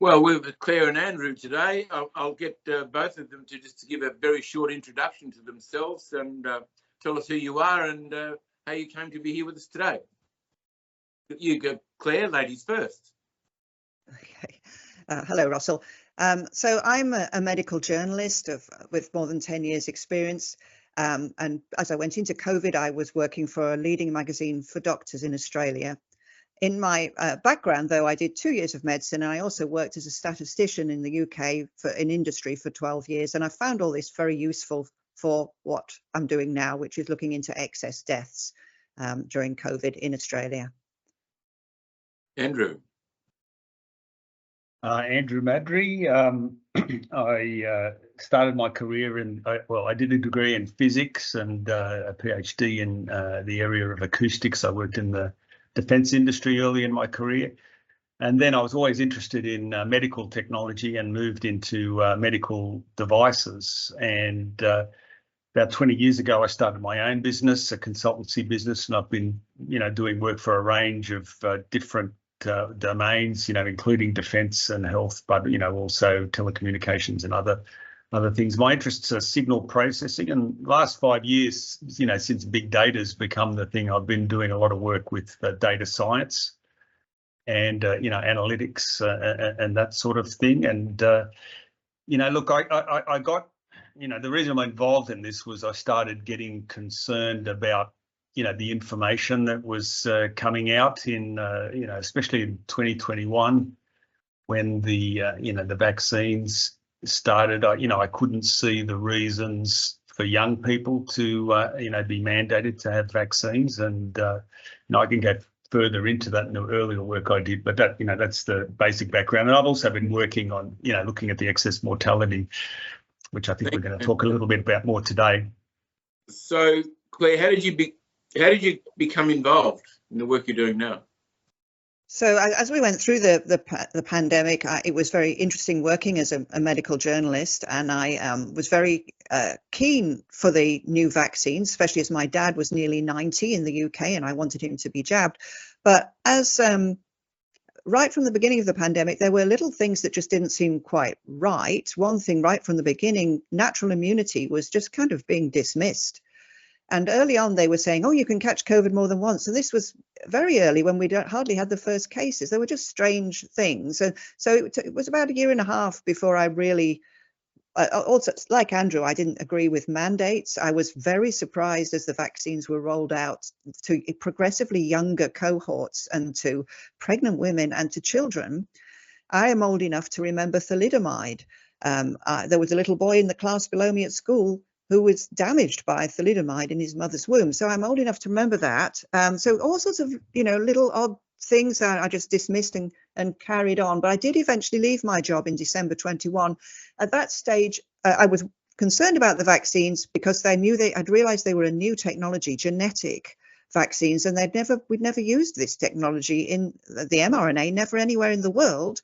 Well, with Claire and Andrew today, I'll get both of them to just give a very short introduction to themselves and tell us who you are and how you came to be here with us today. You go, Claire, ladies first. Okay. Hello, Russell. So I'm a medical journalist with more than 10 years experience. And as I went into COVID, I was working for a leading magazine for doctors in Australia. In my background, though, I did 2 years of medicine, and I also worked as a statistician in the UK in industry for 12 years. And I found all this very useful for what I'm doing now, which is looking into excess deaths during COVID in Australia. Andrew. Andrew Madry. I started my career I did a degree in physics and a PhD in the area of acoustics. I worked in the defence industry early in my career. And then I was always interested in medical technology and moved into medical devices. And about 20 years ago, I started my own business, a consultancy business, and I've been, doing work for a range of different domains, including defence and health, but also telecommunications and other things. My interests are signal processing, and last 5 years, since big data has become the thing, I've been doing a lot of work with data science and analytics and that sort of thing. And look, I got, the reason I'm involved in this was I started getting concerned about the information that was coming out in, especially in 2021 when the vaccines started. I couldn't see the reasons for young people to, be mandated to have vaccines. And, I can get further into that in the earlier work I did, but that, that's the basic background. And I've also been working on, looking at the excess mortality, which I think we're going to talk a little bit about more today. So, Claire, how did you become involved in the work you're doing now? So as we went through the pandemic, it was very interesting working as a medical journalist, and I was very keen for the new vaccines, especially as my dad was nearly 90 in the UK and I wanted him to be jabbed. But as right from the beginning of the pandemic, there were little things that just didn't seem quite right. One thing right from the beginning, natural immunity was just kind of being dismissed. And early on, they were saying, oh, you can catch COVID more than once. And this was very early when we hardly had the first cases. They were just strange things. And so it was about a year and a half before I really, also, like Andrew, I didn't agree with mandates. I was very surprised as the vaccines were rolled out to progressively younger cohorts and to pregnant women and to children. I am old enough to remember thalidomide. There was a little boy in the class below me at school who was damaged by thalidomide in his mother's womb. So I'm old enough to remember that. So all sorts of, little odd things that I just dismissed and carried on. But I did eventually leave my job in December 21. At that stage, I was concerned about the vaccines because I'd realized they were a new technology, genetic vaccines, and we'd never used this technology in the mRNA, never anywhere in the world.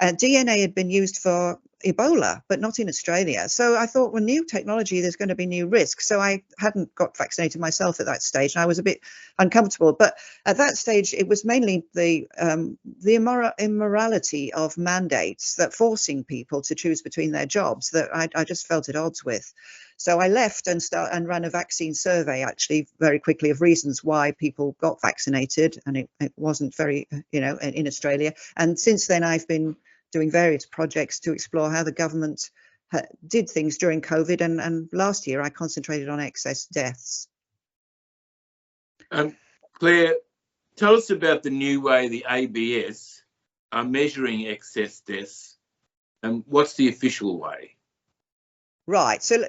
DNA had been used for Ebola, but not in Australia. So I thought, well, new technology, there's going to be new risks. So I hadn't got vaccinated myself at that stage, and I was a bit uncomfortable. But at that stage, it was mainly the immorality of mandates, that forcing people to choose between their jobs, that I just felt at odds with. So I left and ran a vaccine survey, actually, very quickly, of reasons why people got vaccinated, and it wasn't very, in Australia. And since then, I've been doing various projects to explore how the government did things during COVID, and last year I concentrated on excess deaths. Claire, tell us about the new way the ABS are measuring excess deaths, and what's the official way? Right, so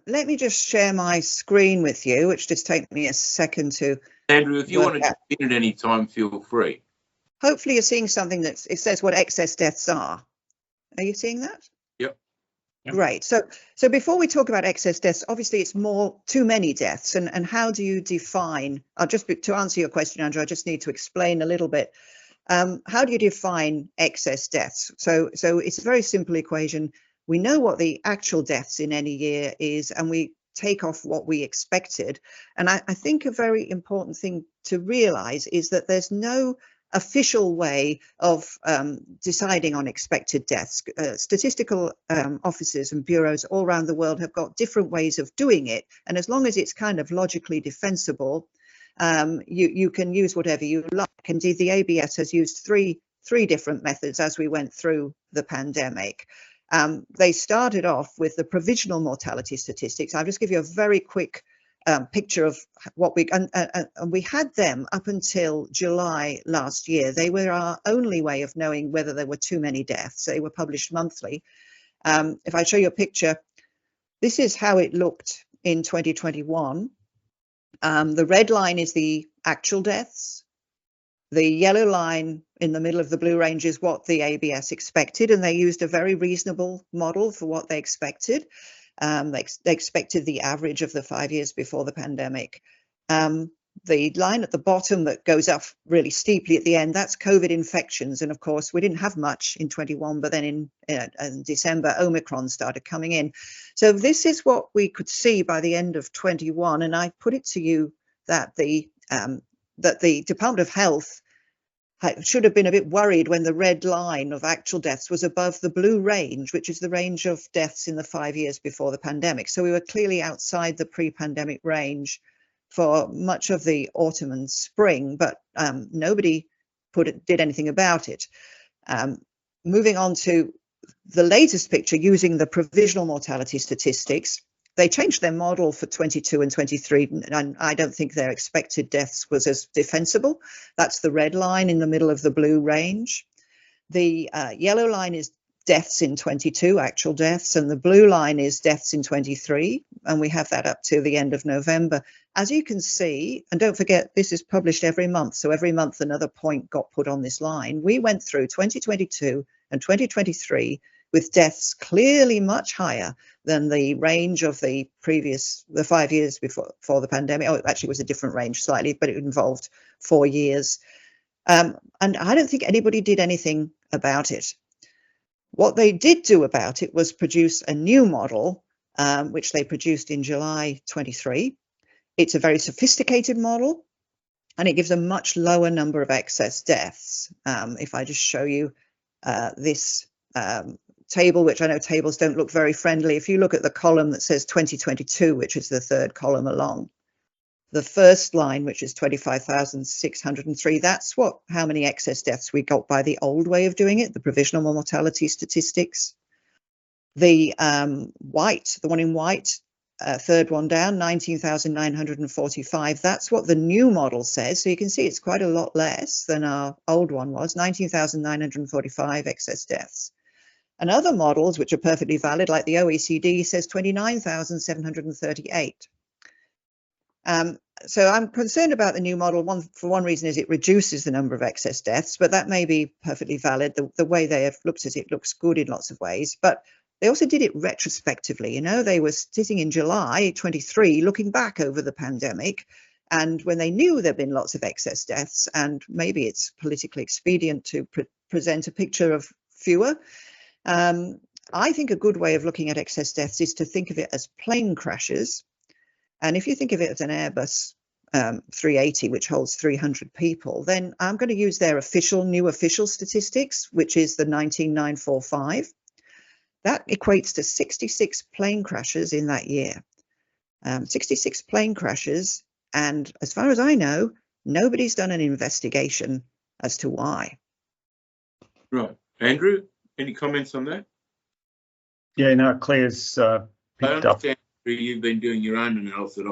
let me just share my screen with you, which just take me a second to... Andrew, if you want to jump in at any time, feel free. Hopefully you're seeing something it says what excess deaths are. Are you seeing that? Yep. Great. So before we talk about excess deaths, obviously it's too many deaths. And how do you define, to answer your question, Andrew, I just need to explain a little bit. How do you define excess deaths? So it's a very simple equation. We know what the actual deaths in any year is, and we take off what we expected. And I think a very important thing to realize is that there's no official way of deciding on expected deaths. Statistical offices and bureaus all around the world have got different ways of doing it, and as long as it's kind of logically defensible, you can use whatever you like. Indeed, the ABS has used three different methods as we went through the pandemic. They started off with the provisional mortality statistics. I'll just give you a very quick picture of what and we had them up until July last year. They were our only way of knowing whether there were too many deaths. They were published monthly. If I show you a picture, this is how it looked in 2021. The red line is the actual deaths. The yellow line in the middle of the blue range is what the ABS expected, and they used a very reasonable model for what they expected. They expected the average of the 5 years before the pandemic. The line at the bottom that goes up really steeply at the end, that's COVID infections. And of course, we didn't have much in 21, but then in December, Omicron started coming in. So this is what we could see by the end of 21. And I put it to you that the Department of Health should have been a bit worried when the red line of actual deaths was above the blue range, which is the range of deaths in the 5 years before the pandemic. So we were clearly outside the pre-pandemic range for much of the autumn and spring, but nobody did anything about it. Moving on to the latest picture using the provisional mortality statistics, they changed their model for 22 and 23, and I don't think their expected deaths was as defensible. That's the red line in the middle of the blue range. The yellow line is deaths in 22, actual deaths, and the blue line is deaths in 23, and we have that up to the end of November. As you can see, and don't forget, this is published every month, so every month another point got put on this line. We went through 2022 and 2023 with deaths clearly much higher than the range of the 5 years before the pandemic. Oh, actually, it was a different range slightly, but it involved 4 years. And I don't think anybody did anything about it. What they did do about it was produce a new model, which they produced in July 23. It's a very sophisticated model, and it gives a much lower number of excess deaths. If I just show you this table, which I know tables don't look very friendly. If you look at the column that says 2022, which is the third column along, the first line, which is 25,603, that's how many excess deaths we got by the old way of doing it, the provisional mortality statistics. The one in white, third one down, 19,945, that's what the new model says. So you can see it's quite a lot less than our old one was, 19,945 excess deaths. And other models, which are perfectly valid, like the OECD, says 29,738. So I'm concerned about the new model. For one reason is it reduces the number of excess deaths, but that may be perfectly valid. The way they have looked at it looks good in lots of ways, but they also did it retrospectively. You know, they were sitting in July 23, looking back over the pandemic, and when they knew there'd been lots of excess deaths, and maybe it's politically expedient to present a picture of fewer. I think a good way of looking at excess deaths is to think of it as plane crashes. And if you think of it as an Airbus 380, which holds 300 people, then I'm going to use their new official statistics, which is the 19,945. That equates to 66 plane crashes in that year. 66 plane crashes. And as far as I know, nobody's done an investigation as to why. Right. Andrew, any comments on that? Yeah, no, Claire's picked up. You've been doing your own analysis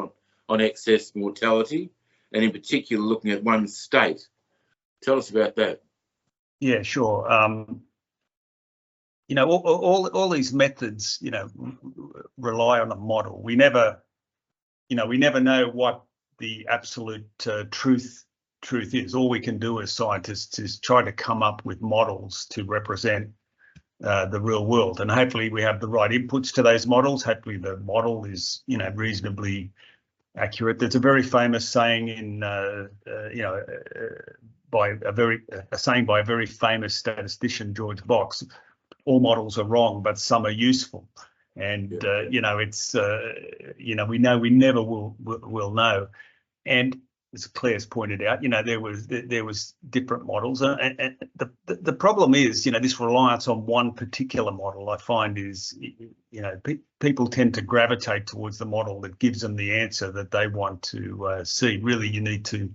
on excess mortality, and in particular looking at one state. Tell us about that. Yeah, sure. You know, all these methods, you know, rely on a model. We never know what the absolute truth is. All we can do as scientists is try to come up with models to represent the real world, and hopefully we have the right inputs to those models. Hopefully the model is, you know, reasonably accurate. There's a very famous saying by a very famous statistician, George Box: all models are wrong, but some are useful. And you know, it's we know we never will know. And as Claire's pointed out, there was different models, and the problem is, this reliance on one particular model, I find, is, people tend to gravitate towards the model that gives them the answer that they want to see. Really, you need to,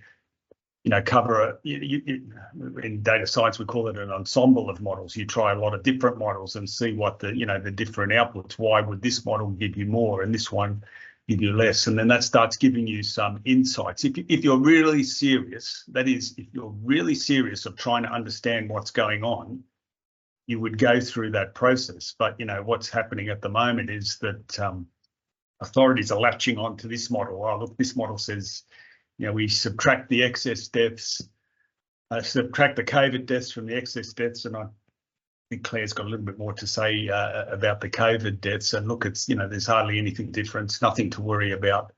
cover in data science we call it an ensemble of models. You try a lot of different models and see what the different outputs. Why would this model give you more and this one give you less? And then that starts giving you some insights. If you're really serious, that is, if you're really serious of trying to understand what's going on, you would go through that process. But what's happening at the moment is that authorities are latching on to this model. Oh, look, this model says, we subtract the excess deaths, subtract the COVID deaths from the excess deaths, and I think Claire's got a little bit more to say about the COVID deaths. And look, it's there's hardly anything different. It's nothing to worry about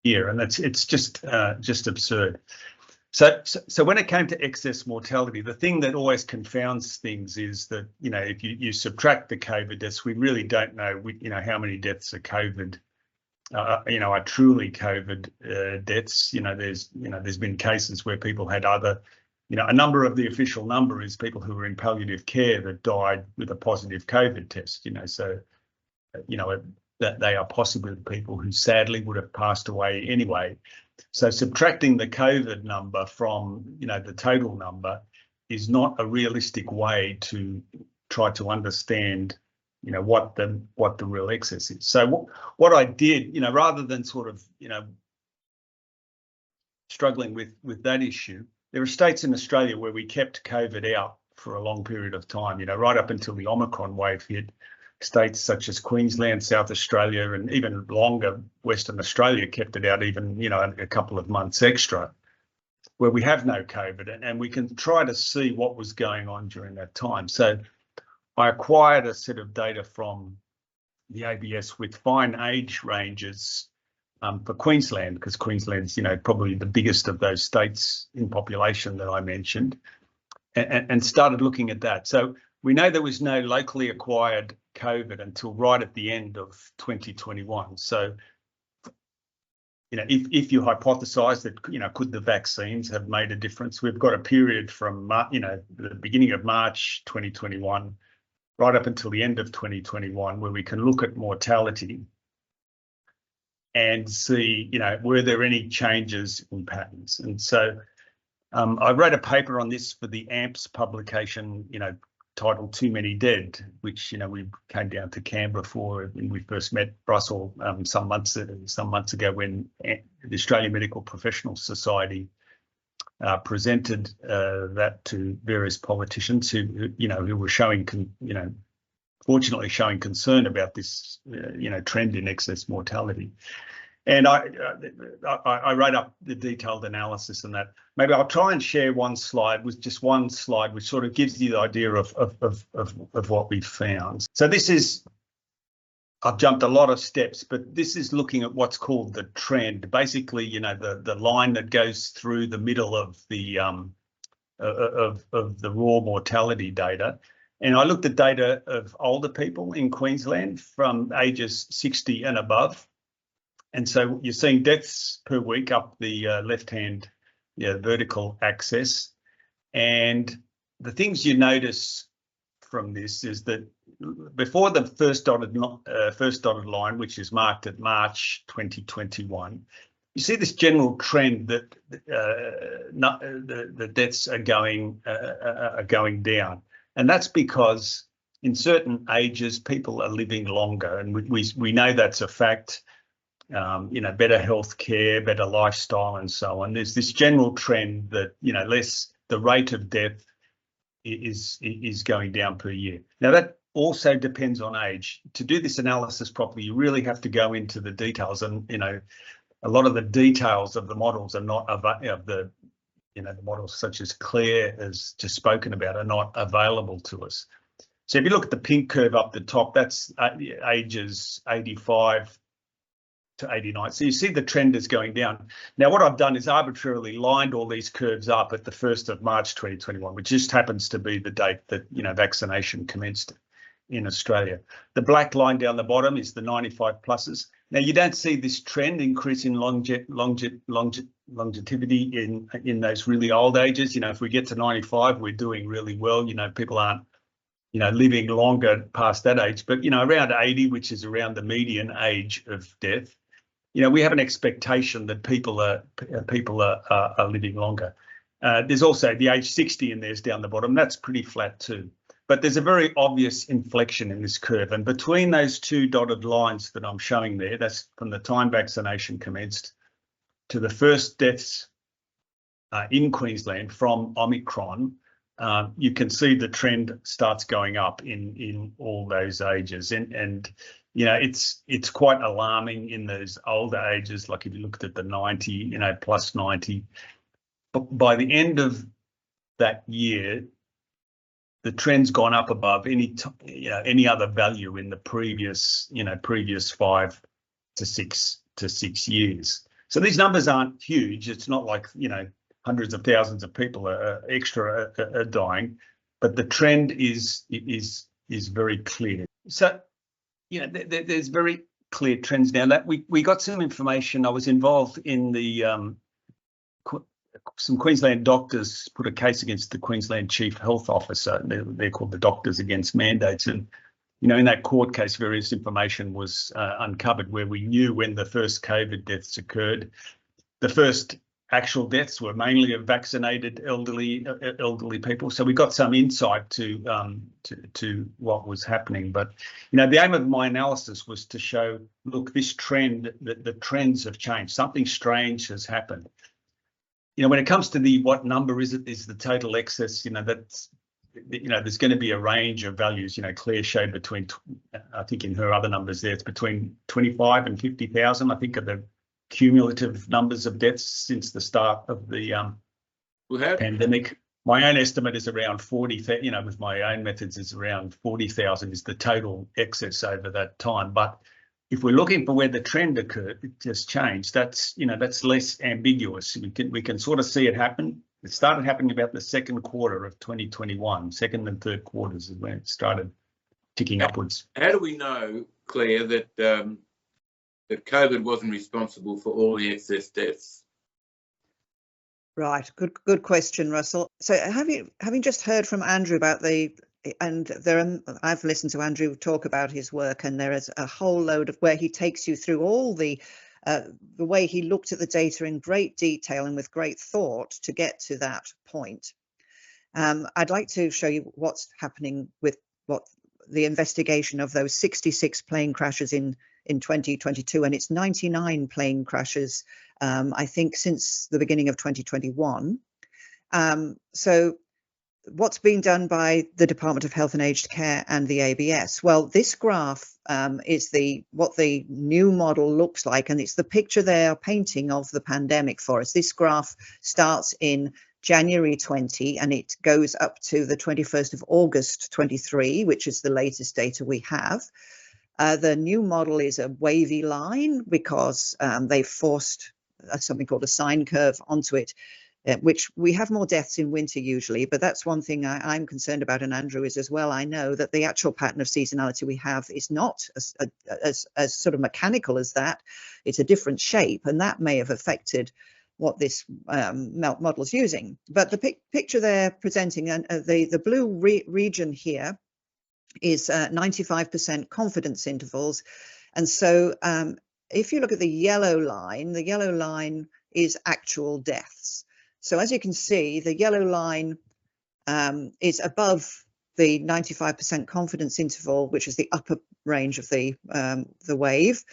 here, and it's just absurd. So when it came to excess mortality, the thing that always confounds things is that if you subtract the COVID deaths, we really don't know how many deaths are COVID. Are truly COVID deaths. There's been cases where people had other, a number of the official number is people who were in palliative care that died with a positive COVID test. So, that they are possibly people who sadly would have passed away anyway. So subtracting the COVID number from, the total number is not a realistic way to try to understand what the real excess is. So what I did, rather than sort of, struggling with that issue, there are states in Australia where we kept COVID out for a long period of time, right up until the Omicron wave hit. States such as Queensland, South Australia, and even longer, Western Australia kept it out even, a couple of months extra, where we have no COVID, and we can try to see what was going on during that time. So I acquired a set of data from the ABS with fine age ranges for Queensland, because Queensland's, probably the biggest of those states in population that I mentioned, and started looking at that. So we know there was no locally acquired COVID until right at the end of 2021. So, if you hypothesize that, could the vaccines have made a difference? We've got a period from, the beginning of March 2021 right up until the end of 2021, where we can look at mortality and see, were there any changes in patterns? And so I wrote a paper on this for the AMPS publication, titled Too Many Dead, which, we came down to Canberra for when we first met Russell some months ago, when the Australian Medical Professionals Society presented that to various politicians who were showing, fortunately showing concern about this, trend in excess mortality. And I wrote up the detailed analysis on that. Maybe I'll try and share one slide, which sort of gives you the idea of what we found. So this is, I've jumped a lot of steps, but this is looking at what's called the trend. Basically, the line that goes through the middle of the raw mortality data. And I looked at data of older people in Queensland from ages 60 and above. And so you're seeing deaths per week up the left-hand vertical axis. And the things you notice from this is that before the first dotted line, which is marked at March 2021, you see this general trend that the deaths are going down, and that's because in certain ages people are living longer, and we know that's a fact. Better health care, better lifestyle, and so on. There's this general trend that the rate of death is going down per year. Now that also depends on age. To do this analysis properly, you really have to go into the details, and a lot of the details of the models are not the models such as Clare has just spoken about are not available to us. So if you look at the pink curve up the top, that's ages 85 to 89. So you see the trend is going down. Now what I've done is arbitrarily lined all these curves up at the 1st of March 2021, which just happens to be the date that vaccination commenced in Australia. The black line down the bottom is the 95 pluses. Now, you don't see this trend increase in longevity in those really old ages. You know, if we get to 95, we're doing really well. You know, people aren't, you know, living longer past that age. But, you know, around 80, which is around the median age of death, you know, we have an expectation that people are living longer. There's also the age 60 in there's down the bottom. That's pretty flat too. But there's a very obvious inflection in this curve. And between those two dotted lines that I'm showing there, that's from the time vaccination commenced to the first deaths in Queensland from Omicron, you can see the trend starts going up in all those ages. And you know, it's quite alarming in those older ages, like if you looked at the 90, you know, plus 90. But by the end of that year, the trend's gone up above any other value in the previous 5 to 6 years. So these numbers aren't huge. It's not like, you know, hundreds of thousands of people are dying, but the trend is very clear. So, you know, there's very clear trends now. That we got some information. I was involved in the some Queensland doctors put a case against the Queensland Chief Health Officer. They're called the Doctors Against Mandates. And, you know, in that court case, various information was uncovered where we knew when the first COVID deaths occurred. The first actual deaths were mainly of vaccinated elderly people. So we got some insight to what was happening. But, you know, the aim of my analysis was to show, look, this trend, the trends have changed. Something strange has happened. You know, when it comes to what number is the total excess, you know, that's, you know, there's going to be a range of values. You know, Clare showed between, I think in her other numbers there, it's between 25 and 50,000, I think, are the cumulative numbers of deaths since the start of the pandemic. My own estimate is around 40, you know, with my own methods is around 40,000 is the total excess over that time. But if we're looking for where the trend occurred, it just changed. That's, you know, that's less ambiguous. We can sort of see it happen. It started happening about the second quarter of 2021. Second and third quarters is when it started ticking upwards. How do we know, Clare, that that COVID wasn't responsible for all the excess deaths? Right, good question, Russell. So having just heard from Andrew about I've listened to Andrew talk about his work, and there is a whole load of where he takes you through all the way he looked at the data in great detail and with great thought to get to that point. I'd like to show you what's happening with the investigation of those 66 plane crashes in 2022, and it's 99 plane crashes, I think, since the beginning of 2021. So what's being done by the Department of Health and Aged Care and the ABS? Well, this graph is what the new model looks like, and it's the picture they are painting of the pandemic for us. This graph starts in January 20 and it goes up to the 21st of August 23, which is the latest data we have. The new model is a wavy line because they forced something called a sine curve onto it, which we have more deaths in winter usually, but that's one thing I'm concerned about, and Andrew is as well. I know that the actual pattern of seasonality we have is not as sort of mechanical as that. It's a different shape, and that may have affected what this model is using. But the picture they're presenting, and the blue region here is 95% confidence intervals. And so if you look at the yellow line is actual deaths. So as you can see, the yellow line is above the 95% confidence interval, which is the upper range of the wave.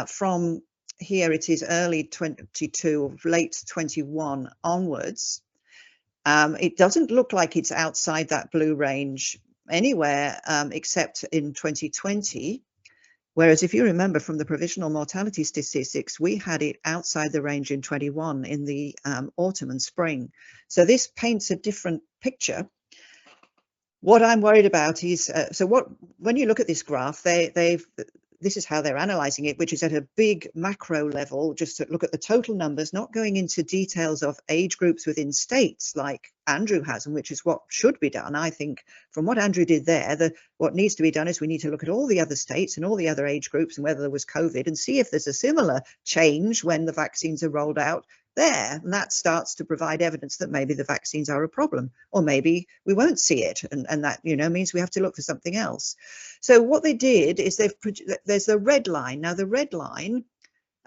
From here, it is early 22, late 21 onwards. It doesn't look like it's outside that blue range anywhere except in 2020. Whereas if you remember from the provisional mortality statistics, we had it outside the range in 21 in the autumn and spring. So this paints a different picture. What I'm worried about is, when you look at this graph, they've this is how they're analysing it, which is at a big macro level, just to look at the total numbers, not going into details of age groups within states like Andrew has, and which is what should be done. I think from what Andrew did there, what needs to be done is we need to look at all the other states and all the other age groups and whether there was COVID and see if there's a similar change when the vaccines are rolled out there, and that starts to provide evidence that maybe the vaccines are a problem, or maybe we won't see it, and that means we have to look for something else. So what they did is there's the red line. Now the red line,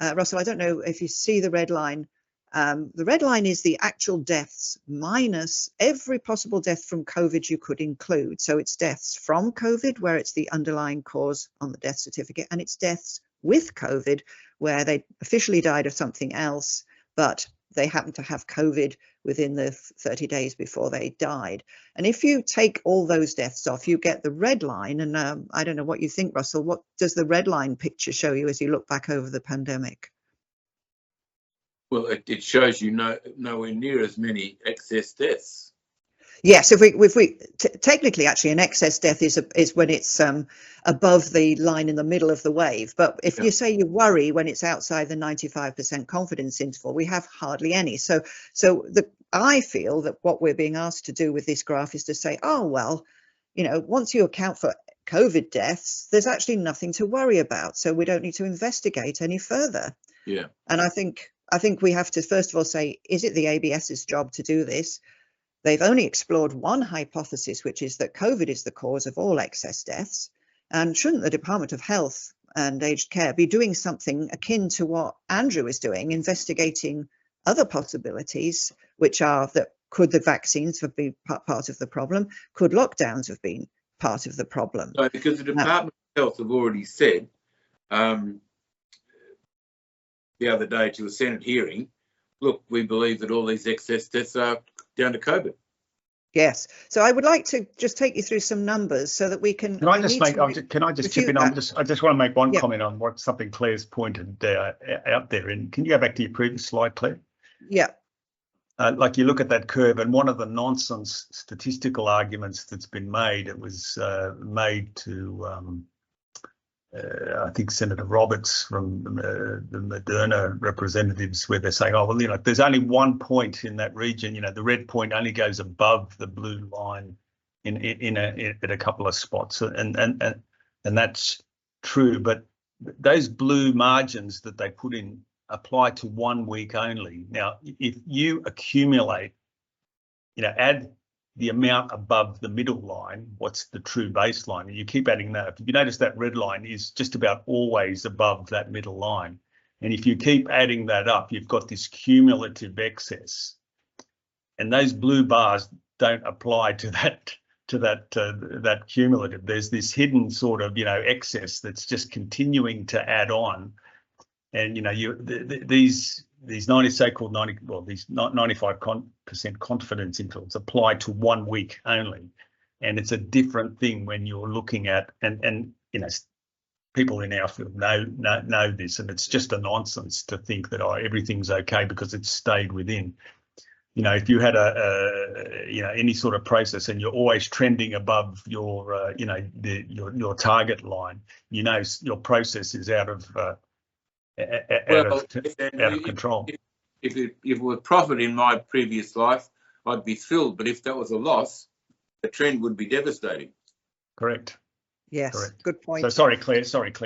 Russell, I don't know if you see the red line. The red line is the actual deaths minus every possible death from COVID you could include. So it's deaths from COVID where it's the underlying cause on the death certificate, and it's deaths with COVID where they officially died of something else, but they happened to have COVID within the 30 days before they died. And if you take all those deaths off, you get the red line. And I don't know what you think, Russell. What does the red line picture show you as you look back over the pandemic? Well, it shows you nowhere near as many excess deaths. Yes, if we technically, actually, an excess death is when it's above the line in the middle of the wave. But if you say you worry when it's outside the 95% confidence interval, we have hardly any. So I feel that what we're being asked to do with this graph is to say, oh well, once you account for COVID deaths, there's actually nothing to worry about. So we don't need to investigate any further. Yeah. And I think we have to first of all say, is it the ABS's job to do this? They've only explored one hypothesis, which is that COVID is the cause of all excess deaths. And shouldn't the Department of Health and Aged Care be doing something akin to what Andrew is doing, investigating other possibilities, which are that could the vaccines have been part of the problem? Could lockdowns have been part of the problem? So, because the Department of Health have already said the other day to a Senate hearing, look, we believe that all these excess deaths are down to COVID. Yes. So I would like to just take you through some numbers so that we can. Can I just chip in? I just want to make one comment on something Claire's pointed out there. And can you go back to your previous slide, Claire? Yeah. Like you look at that curve, and one of the nonsense statistical arguments that's been made, it was made to I think Senator Roberts from the Moderna representatives, where they're saying, oh, well, there's only 1 point in that region. The red point only goes above the blue line at a couple of spots, and that's true. But those blue margins that they put in apply to 1 week only. Now, if you accumulate, add the amount above the middle line, what's the true baseline, and you keep adding that. If you notice, that red line is just about always above that middle line, and if you keep adding that up, you've got this cumulative excess, and those blue bars don't apply to that cumulative. There's this hidden sort of excess that's just continuing to add on, and these 95% confidence intervals apply to 1 week only, and it's a different thing when you're looking at and people in our field know this, and it's just a nonsense to think that everything's okay because it's stayed within. If you had any sort of process and you're always trending above your your target line, your process is out of control. If it were profit in my previous life, I'd be thrilled. But if that was a loss, the trend would be devastating. Correct. Yes. Correct. Good point. So sorry, Claire,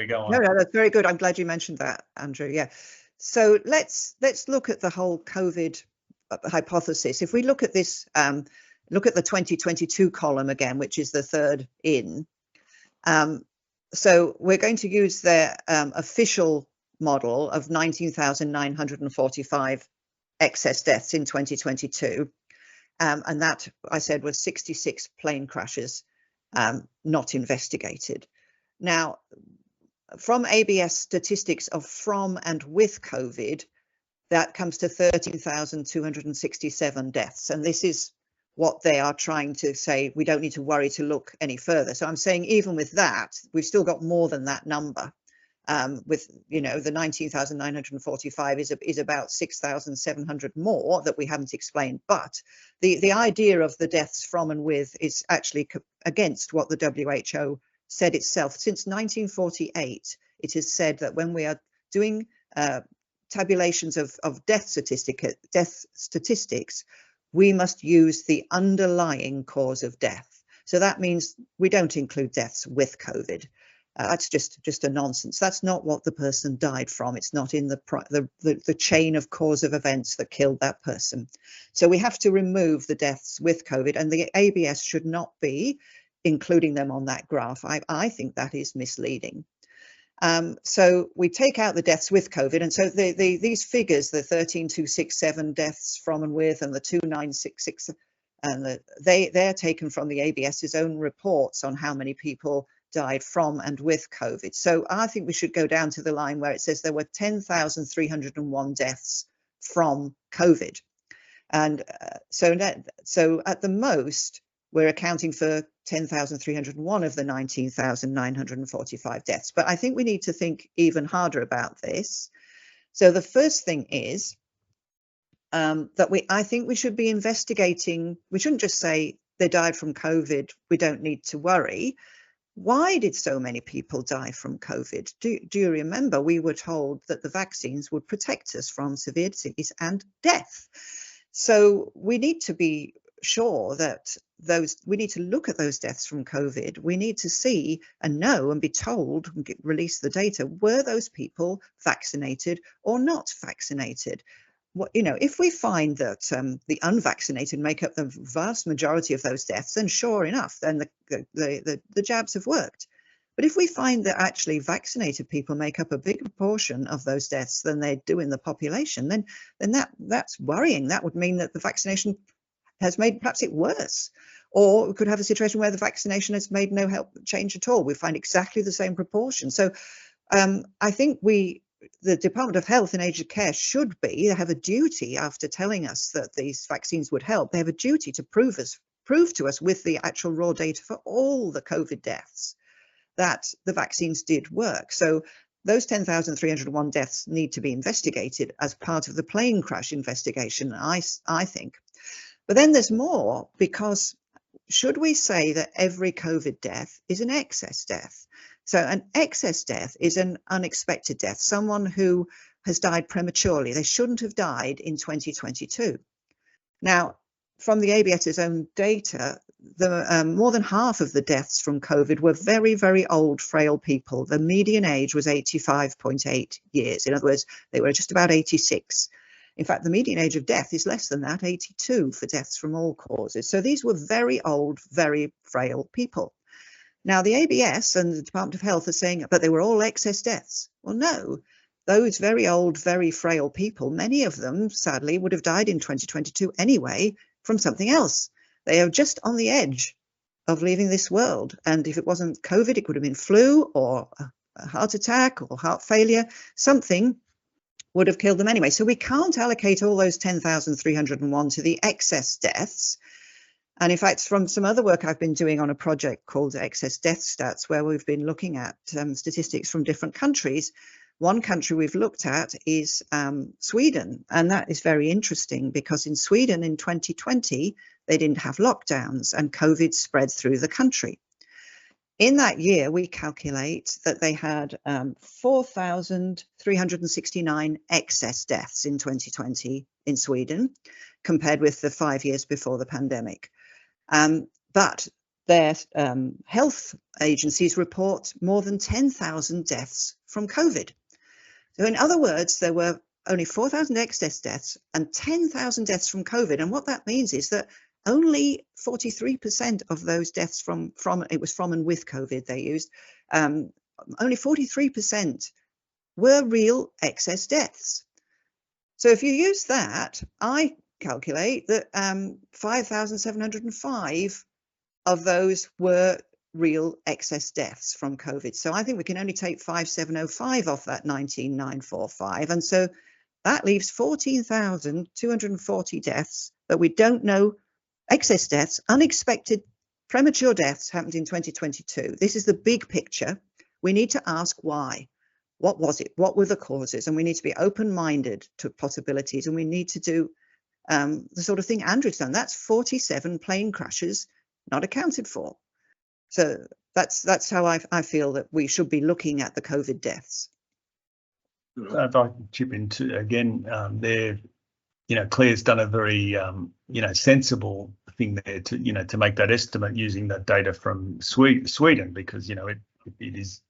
go on. No, that's very good. I'm glad you mentioned that, Andrew. Yeah. So let's look at the whole COVID hypothesis. If we look at this, look at the 2022 column again, which is the third in. So we're going to use their official model of 19,945 excess deaths in 2022. And that, I said, was 66 plane crashes not investigated. Now, from ABS statistics of from and with COVID, that comes to 13,267 deaths. And this is what they are trying to say, we don't need to worry to look any further. So I'm saying even with that, we've still got more than that number. With the 19,945 is about 6,700 more that we haven't explained. But the idea of the deaths from and with is actually against what the WHO said itself. Since 1948, it is said that when we are doing tabulations of death statistics, we must use the underlying cause of death. So that means we don't include deaths with COVID. That's just a nonsense. That's not what the person died from. It's not in the chain of cause of events that killed that person. So we have to remove the deaths with COVID, and the ABS should not be including them on that graph. I think that is misleading. So we take out the deaths with COVID, and so these figures, the 13,267 deaths from and with, and the 2,966, and they're taken from the ABS's own reports on how many people died from and with COVID. So I think we should go down to the line where it says there were 10,301 deaths from COVID, and so at the most we're accounting for 10,301 of the 19,945 deaths. But I think we need to think even harder about this. So the first thing is that I think we should be investigating. We shouldn't just say they died from COVID, we don't need to worry. Why did so many people die from COVID? Do you remember we were told that the vaccines would protect us from severe disease and death? So we need to be sure that we need to look at those deaths from COVID. We need to see and know and be told and release the data. Were those people vaccinated or not vaccinated? If we find that the unvaccinated make up the vast majority of those deaths, then sure enough, then the jabs have worked. But if we find that actually vaccinated people make up a bigger portion of those deaths than they do in the population, then that's worrying. That would mean that the vaccination has made perhaps it worse. Or we could have a situation where the vaccination has made no change at all. We find exactly the same proportion. So I think the Department of Health and Aged Care they have a duty, after telling us that these vaccines would help, they have a duty to prove to us with the actual raw data for all the COVID deaths that the vaccines did work. So those 10,301 deaths need to be investigated as part of the plane crash investigation, I think. But then there's more, because should we say that every COVID death is an excess death? So an excess death is an unexpected death, someone who has died prematurely. They shouldn't have died in 2022. Now, from the ABS's own data, more than half of the deaths from COVID were very, very old, frail people. The median age was 85.8 years. In other words, they were just about 86. In fact, the median age of death is less than that, 82 for deaths from all causes. So these were very old, very frail people. Now, the ABS and the Department of Health are saying, but they were all excess deaths. Well, no, those very old, very frail people, many of them, sadly, would have died in 2022 anyway from something else. They are just on the edge of leaving this world. And if it wasn't COVID, it would have been flu or a heart attack or heart failure, something would have killed them anyway. So we can't allocate all those 10,301 to the excess deaths. And in fact, from some other work I've been doing on a project called Excess Death Stats, where we've been looking at statistics from different countries. One country we've looked at is Sweden, and that is very interesting because in Sweden in 2020, they didn't have lockdowns and COVID spread through the country. In that year, we calculate that they had 4,369 excess deaths in 2020 in Sweden, compared with the 5 years before the pandemic. But their health agencies report more than 10,000 deaths from COVID. So in other words, there were only 4,000 excess deaths and 10,000 deaths from COVID. And what that means is that only 43% of those deaths from it was from and with COVID they used, only 43% were real excess deaths. So if you use that, I calculate that 5,705 of those were real excess deaths from COVID. So I think we can only take 5,705 off that 19,945. And so that leaves 14,240 deaths that we don't know. Excess deaths, unexpected premature deaths happened in 2022. This is the big picture. We need to ask why. What was it? What were the causes? And we need to be open-minded to possibilities. And we need to do the sort of thing Andrew's done. That's 47 plane crashes not accounted for. So That's how I feel that we should be looking at the COVID deaths. If I can chip in too, again, there, Claire's done a very, sensible thing there to, to make that estimate using that data from Sweden, because, it is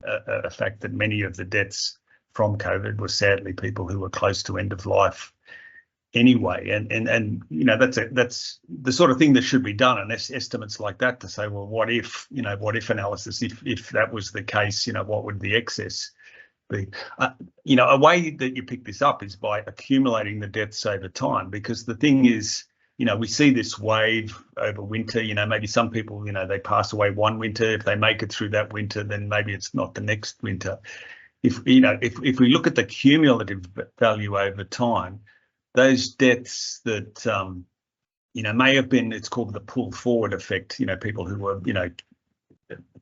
a fact that many of the deaths from COVID were sadly people who were close to end of life anyway, and that's the sort of thing that should be done, and estimates like that to say, well, what if analysis, if that was the case, what would the excess be? A way that you pick this up is by accumulating the deaths over time, because the thing is, we see this wave over winter. Maybe some people, they pass away one winter. If they make it through that winter, then maybe it's not the next winter. If we look at the cumulative value over time, those deaths that may have been, it's called the pull forward effect. People who were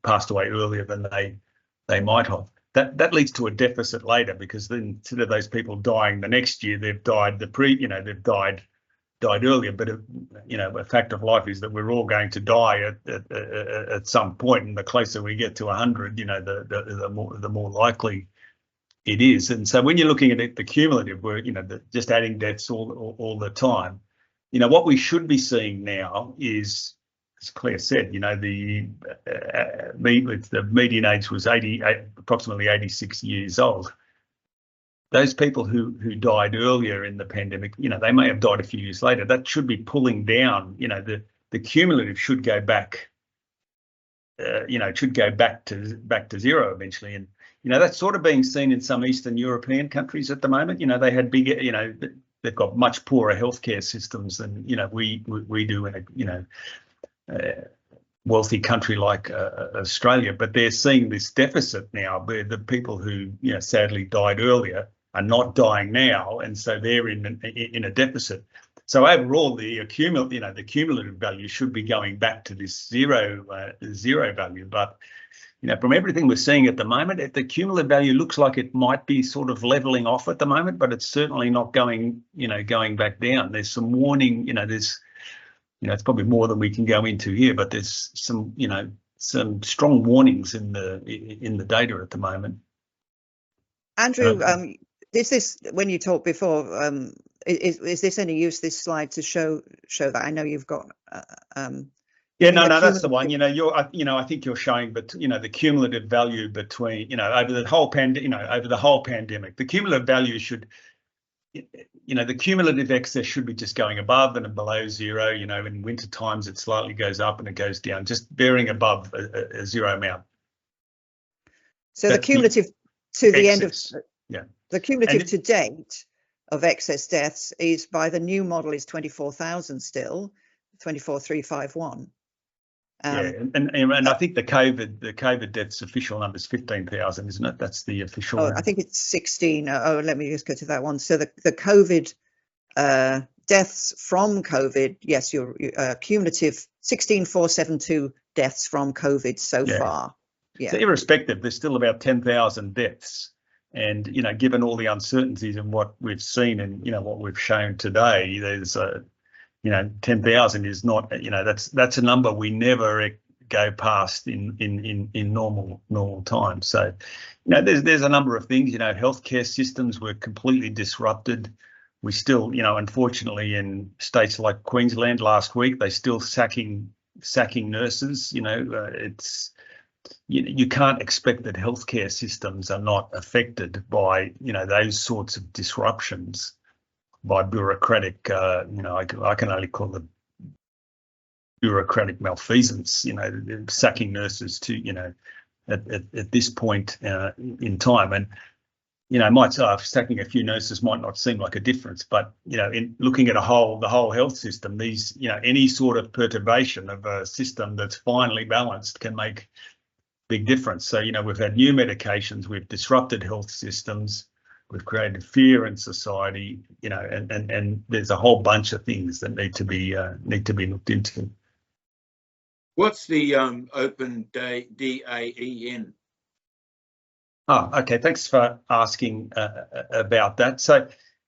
passed away earlier than they might have. That leads to a deficit later, because then instead of those people dying the next year, they've died they've died earlier. But a fact of life is that we're all going to die at some point, and the closer we get to 100, the more likely it is. And so when you're looking at it, the cumulative, where just adding deaths all the time, what we should be seeing now is, as Claire said, the median age was approximately 86 years old. Those people who died earlier in the pandemic, they may have died a few years later. That should be pulling down. The cumulative should go back. It should go back to zero eventually. And that's sort of being seen in some Eastern European countries at the moment. They had bigger, they've got much poorer healthcare systems than we do in a wealthy country like Australia. But they're seeing this deficit now, where the people who sadly died earlier are not dying now, and so they're in a deficit. So overall, the cumulative value should be going back to this zero value. But from everything we're seeing at the moment, the cumulative value looks like it might be sort of leveling off at the moment, but it's certainly not going back down. There's some warning. There's it's probably more than we can go into here, but there's some strong warnings in the data at the moment. Andrew, is this, when you talked before, is this any use, this slide, to show that? I know you've got that's the one. I think you're showing, but the cumulative value between over the whole pandemic, the cumulative value should, the cumulative excess should be just going above and below zero. In winter times it slightly goes up and it goes down, just bearing above a zero amount. So the cumulative to the excess. End of the cumulative to date of excess deaths is, by the new model, is 24,000 still, 24,351. And I think the COVID deaths official number is 15,000, isn't it? That's the official. I think it's 16. Let me just go to that one. So the COVID deaths from COVID, yes, your cumulative 16,472 deaths from COVID so far. Yeah. So irrespective, there's still about 10,000 deaths. And, given all the uncertainties and what we've seen and, what we've shown today, there's 10,000 is not, that's a number we never go past in normal times. So, there's a number of things. Healthcare systems were completely disrupted. We still, unfortunately, in states like Queensland last week, they're still sacking nurses. It's, you can't expect that healthcare systems are not affected by those sorts of disruptions, by bureaucratic, I can only call it bureaucratic malfeasance, sacking nurses to, at this point in time. And, sacking a few nurses might not seem like a difference, but, in looking at the whole health system, these, any sort of perturbation of a system that's finely balanced can make big difference. So, we've had new medications, we've disrupted health systems, we've created fear in society, and there's a whole bunch of things that need to be looked into. What's the open DAEN? Oh, okay. Thanks for asking about that. So,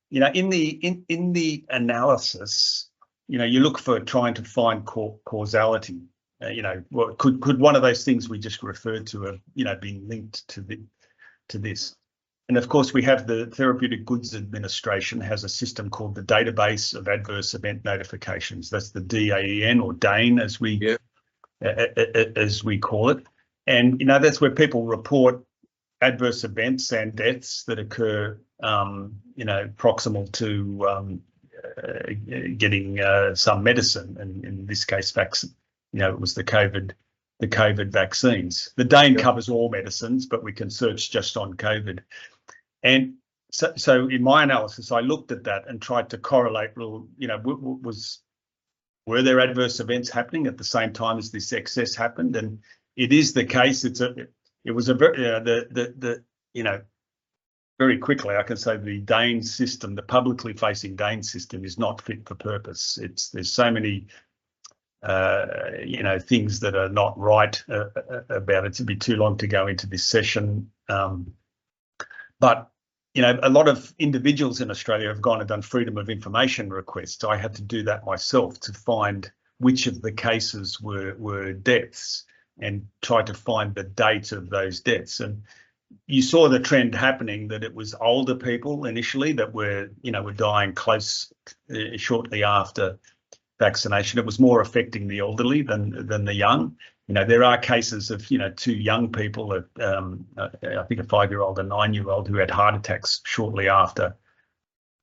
in the analysis, you look for trying to find causality. Well, could one of those things we just referred to have, been linked to this? And of course, we have the Therapeutic Goods Administration has a system called the Database of Adverse Event Notifications. That's the DAEN, or DANE as we call it. And that's where people report adverse events and deaths that occur, proximal to getting some medicine, and in this case, vaccine. It was the COVID vaccines. The DANE covers all medicines, but we can search just on COVID. And so in my analysis, I looked at that and tried to correlate, were there adverse events happening at the same time as this excess happened? And it is the case. Very quickly, I can say the DANE system, the publicly facing DANE system, is not fit for purpose. There's so many things that are not right about it. It'd be too long to go into this session. But a lot of individuals in Australia have gone and done freedom of information requests. I had to do that myself to find which of the cases were deaths and try to find the date of those deaths. And you saw the trend happening, that it was older people initially that were dying shortly after vaccination. It was more affecting the elderly than the young. There are cases of, 2 young people, I think a 5-year-old and 9-year-old, who had heart attacks shortly after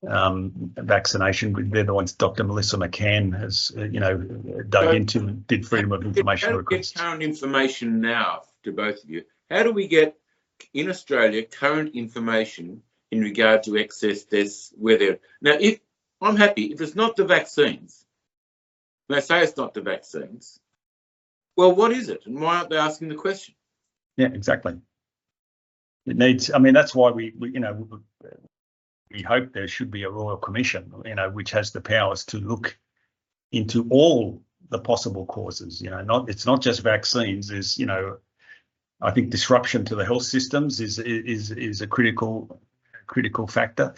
vaccination. They're the ones Dr. Melissa McCann has, dug into and did freedom of information requests. Get current information now to both of you. How do we get in Australia current information in regard to excess deaths? Now, if I'm happy, if it's not the vaccines, they say it's not the vaccines. Well, what is it, and why aren't they asking the question? Yeah, exactly. It needs. I mean, that's why we hope there should be a Royal Commission, which has the powers to look into all the possible causes. It's not just vaccines. There's, I think disruption to the health systems is a critical factor.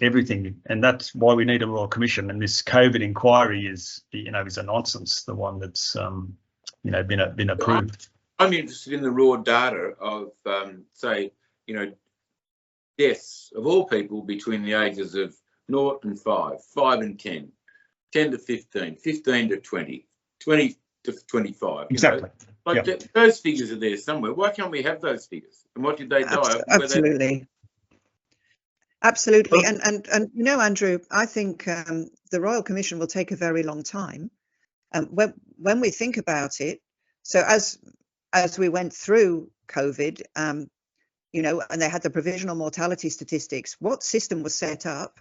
Everything, and that's why we need a Royal Commission. And this COVID inquiry is a nonsense. The one that's been approved. I'm interested in the raw data of say deaths of all people between the ages of 0 and 5, 5 and 10, 10 to 15, 15 to 20, 20 to 25. Exactly. Those figures are there somewhere. Why can't we have those figures? And what did they die? Absolutely. Absolutely. And Andrew, I think the Royal Commission will take a very long time. When we think about it, so as we went through COVID, and they had the provisional mortality statistics, what system was set up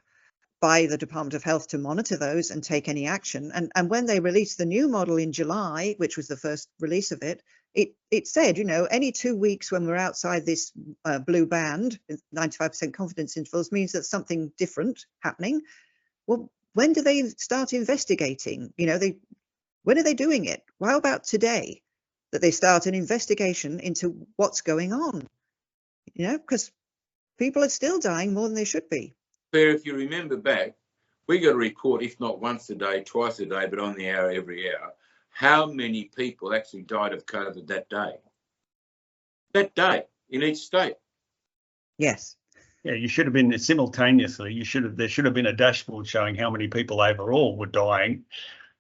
by the Department of Health to monitor those and take any action? And when they released the new model in July, which was the first release of it, it said, any 2 weeks when we're outside this blue band, 95% confidence intervals, means that something different happening. Well, when do they start investigating? When are they doing it? Well, how about today that they start an investigation into what's going on? Because people are still dying more than they should be. Claire, if you remember back, we got a report, if not once a day, twice a day, but on the hour, every hour, how many people actually died of COVID that day. That day in each state. Yes. Yeah, you should have been simultaneously. There should have been a dashboard showing how many people overall were dying,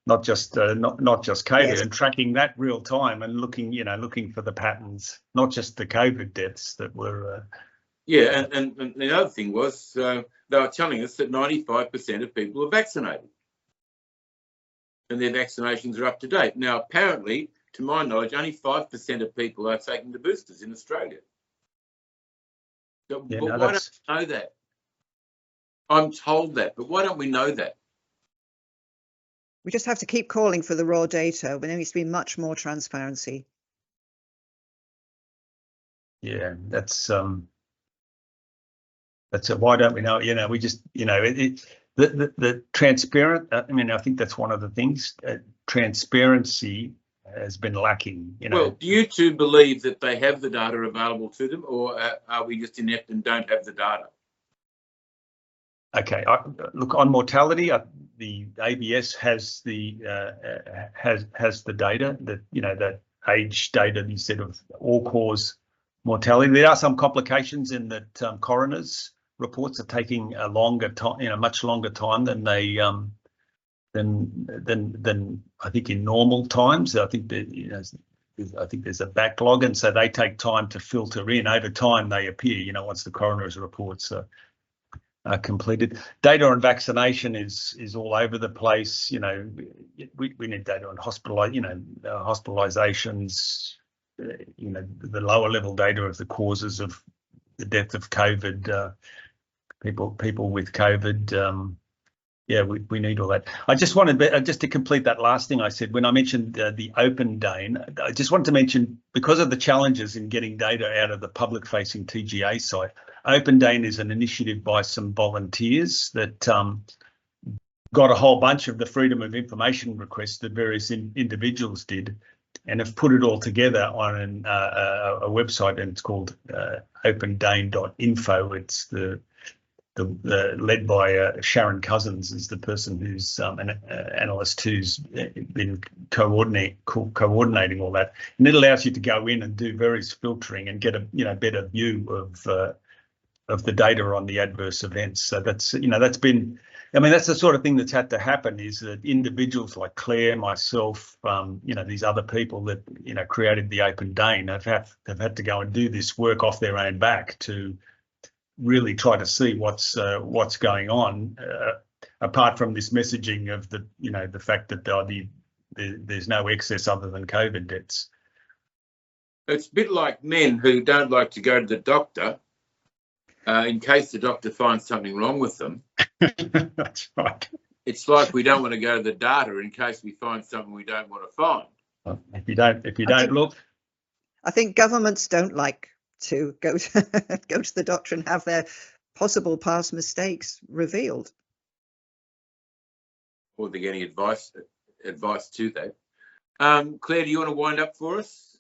not just COVID, yes. And tracking that real time and looking for the patterns, not just the COVID deaths that were. Yeah, and the other thing was they were telling us that 95% of people are vaccinated, and their vaccinations are up to date. Now, apparently, to my knowledge, only 5% of people are taking the boosters in Australia. So, why don't we know that? I'm told that, but why don't we know that? We just have to keep calling for the raw data. There needs to be much more transparency. Yeah, that's why don't we know? We just, the transparent. I mean, I think that's one of the things. Transparency has been lacking. Well, do you two believe that they have the data available to them, or are we just inept and don't have the data? Okay, look, on mortality, the ABS has the has the data that that age data instead of all-cause mortality. There are some complications in that coroners reports are taking a longer time, much longer time than they than I think in normal times. I think that I think there's a backlog, and so they take time to filter in. Over time, they appear. Once the coroner's reports are completed. Data on vaccination is all over the place. We need data on hospitalizations. The lower level data of the causes of the death of COVID. People with COVID. We need all that. I just wanted just to complete that last thing I said when I mentioned the Open Dane. I just wanted to mention, because of the challenges in getting data out of the public-facing TGA site, Open Dane is an initiative by some volunteers that got a whole bunch of the Freedom of Information requests that various individuals did, and have put it all together on a website, and it's called opendane.info. It's led by Sharon Cousins, is the person who's an analyst who's been coordinating all that, and it allows you to go in and do various filtering and get a better view of the data on the adverse events. So that's that's been, that's the sort of thing that's had to happen, is that individuals like Clare, myself, these other people that created the Open Dane have had to go and do this work off their own back to really try to see what's going on, apart from this messaging of the fact that there's no excess other than COVID deaths. It's a bit like men who don't like to go to the doctor in case the doctor finds something wrong with them. That's right. It's like we don't want to go to the data in case we find something we don't want to find. If you don't look. I think governments don't like to go to the doctor and have their possible past mistakes revealed. Or they're getting advice to that. Claire, do you want to wind up for us?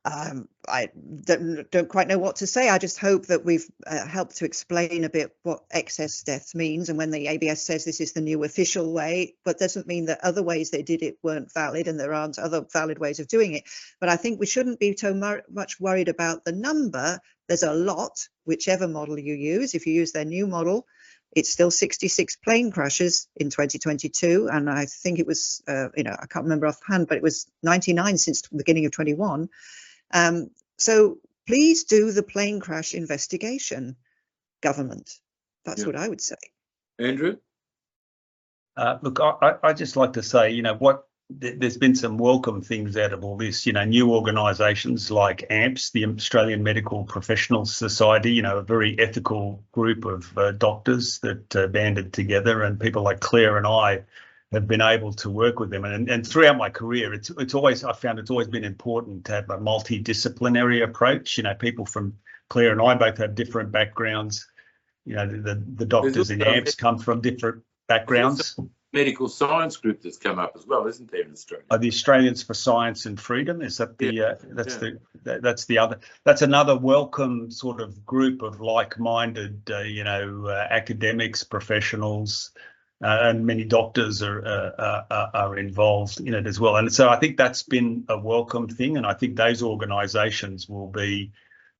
I don't quite know what to say. I just hope that we've helped to explain a bit what excess deaths means, and when the ABS says this is the new official way, but doesn't mean that other ways they did it weren't valid, and there aren't other valid ways of doing it. But I think we shouldn't be so much worried about the number. There's a lot, whichever model you use. If you use their new model, it's still 66 plane crashes in 2022, and I think it was I can't remember offhand, but it was 99 since the beginning of 21. So please do the plane crash investigation, government. That's what I would say. Andrew? Look, I just like to say, there's been some welcome things out of all this. New organisations like AMPS, the Australian Medical Professionals Society, a very ethical group of doctors that banded together, and people like Claire and I have been able to work with them. And throughout my career, I found it's always been important to have a multidisciplinary approach. People from Claire and I both have different backgrounds. The doctors in AMPS come from different backgrounds. Medical science group that's come up as well, isn't there, in Australia? The Australians for Science and Freedom, is that that's another welcome sort of group of like-minded academics, professionals, and many doctors are involved in it as well. And so I think that's been a welcome thing, and I think those organisations will be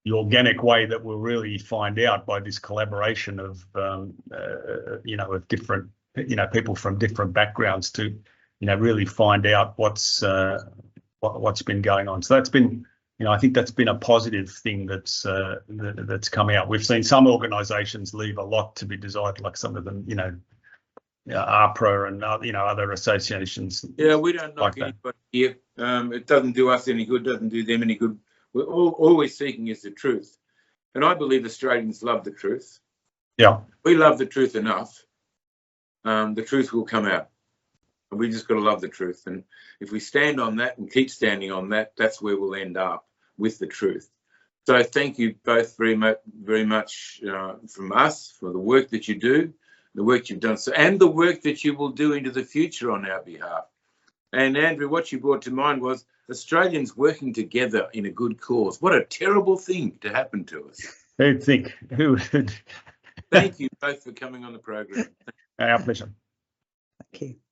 the organic way that we'll really find out by this collaboration of of different people from different backgrounds to really find out what's been going on. So that's been I think that's been a positive thing that's come out. We've seen some organisations leave a lot to be desired, like some of them APRA and other associations. Yeah, we don't knock anybody here. It doesn't do us any good, doesn't do them any good. All we're seeking is the truth, and I believe Australians love the truth. Yeah, we love the truth enough. The truth will come out, and we just got to love the truth. And if we stand on that and keep standing on that, that's where we'll end up, with the truth. So thank you both very much from us for the work that you do. The work you've done, and the work that you will do into the future on our behalf. And Andrew, what you brought to mind was Australians working together in a good cause. What a terrible thing to happen to us. Who'd think? Who would? Thank you both for coming on the program. Our pleasure. Thank you.